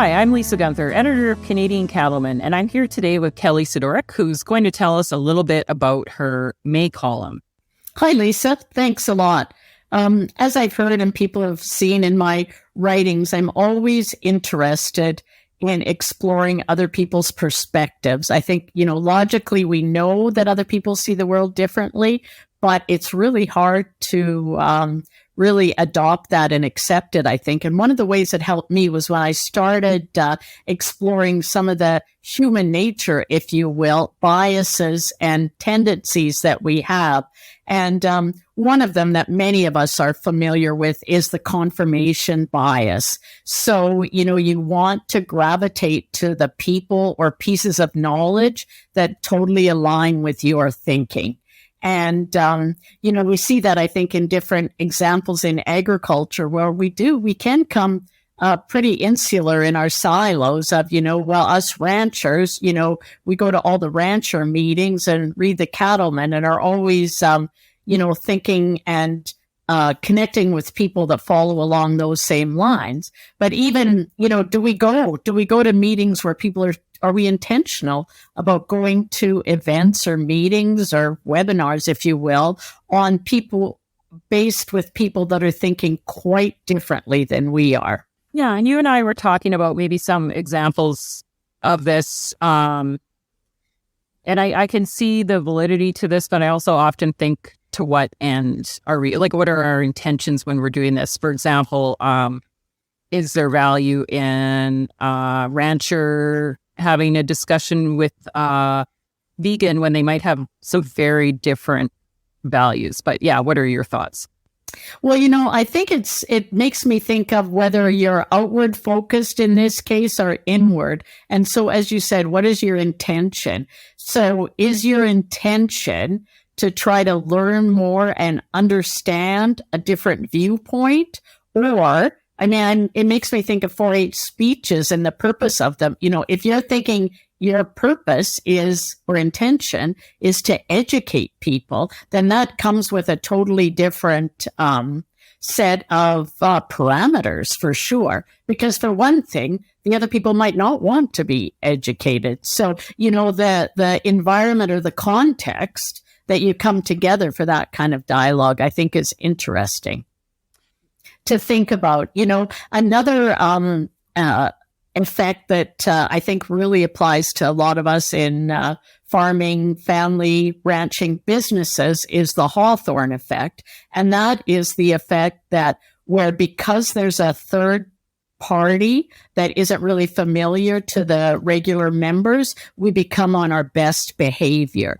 Hi, I'm Lisa Gunther, editor of Canadian Cattleman, and I'm here today with Kelly Sidorik, who's going to tell us a little bit about her May column. Hi, Lisa. Thanks a lot. As I've heard and people have seen in my writings, I'm always interested in exploring other people's perspectives. I think, logically we know that other people see the world differently, but it's really hard to really adopt that and accept it, I think. And one of the ways it helped me was when I started exploring some of the human nature, if you will, biases and tendencies that we have. And one of them that many of us are familiar with is the confirmation bias. So, you want to gravitate to the people or pieces of knowledge that totally align with your thinking. And, we see that, I think, in different examples in agriculture where we can come pretty insular in our silos of, us ranchers, we go to all the rancher meetings and read the Cattleman and are always, thinking and connecting with people that follow along those same lines. But even, do we go to meetings where people are we intentional about going to events or meetings or webinars, if you will, on people based with people that are thinking quite differently than we are? Yeah, and you and I were talking about maybe some examples of this. And I can see the validity to this, but I also often think, to what end are we, what are our intentions when we're doing this? For example, is there value in rancher having a discussion with vegan when they might have so very different values? But yeah, what are your thoughts? Well, I think it makes me think of whether you're outward focused in this case or inward. And so, as you said, what is your intention? So is your intention to try to learn more and understand a different viewpoint? Or, it makes me think of 4-H speeches and the purpose of them. If you're thinking your purpose or intention is to educate people, then that comes with a totally different set of parameters for sure. Because for one thing, the other people might not want to be educated. So, the environment or the context that you come together for that kind of dialogue, I think is interesting to think about. Another effect that I think really applies to a lot of us in farming, family, ranching businesses is the Hawthorne effect. And that is the effect that because there's a third party that isn't really familiar to the regular members, we become on our best behavior.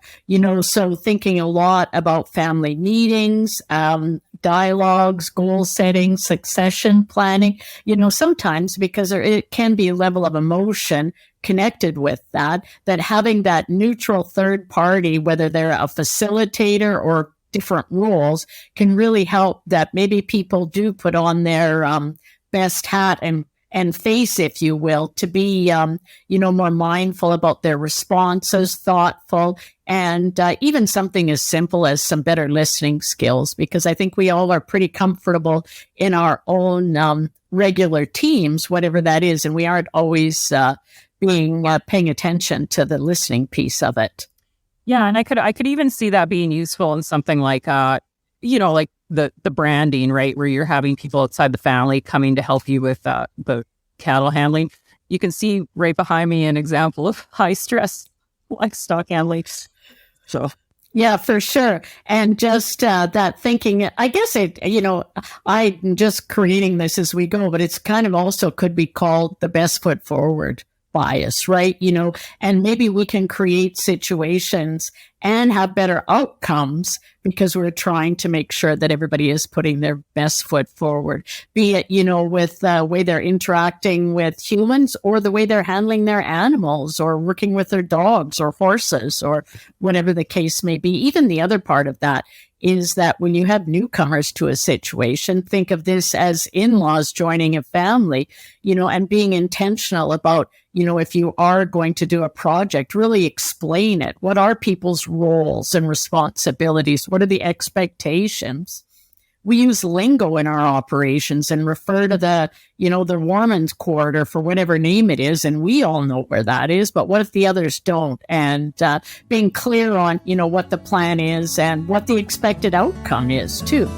So thinking a lot about family meetings, dialogues, goal setting, succession planning, sometimes because there can be a level of emotion connected with that having that neutral third party, whether they're a facilitator or different roles, can really help that maybe people do put on their best hat and face, if you will, to be, more mindful about their responses, thoughtful, and even something as simple as some better listening skills, because I think we all are pretty comfortable in our own regular teams, whatever that is, and we aren't always paying attention to the listening piece of it. Yeah, and I could even see that being useful in something like the branding, right, where you're having people outside the family coming to help you with the cattle handling. You can see right behind me an example of high stress livestock handling. So yeah, for sure. And just that thinking, I guess I'm just creating this as we go, but it's kind of also could be called the best foot forward bias, right? And maybe we can create situations and have better outcomes because we're trying to make sure that everybody is putting their best foot forward, be it, with the way they're interacting with humans or the way they're handling their animals or working with their dogs or horses or whatever the case may be. Even the other part of that is that when you have newcomers to a situation, think of this as in-laws joining a family, and being intentional about, if you are going to do a project, really explain it. What are people's roles and responsibilities? What are the expectations? we use lingo in our operations and refer to the Warman's corridor for whatever name it is. And we all know where that is, but what if the others don't? And being clear on, what the plan is and what the expected outcome is too.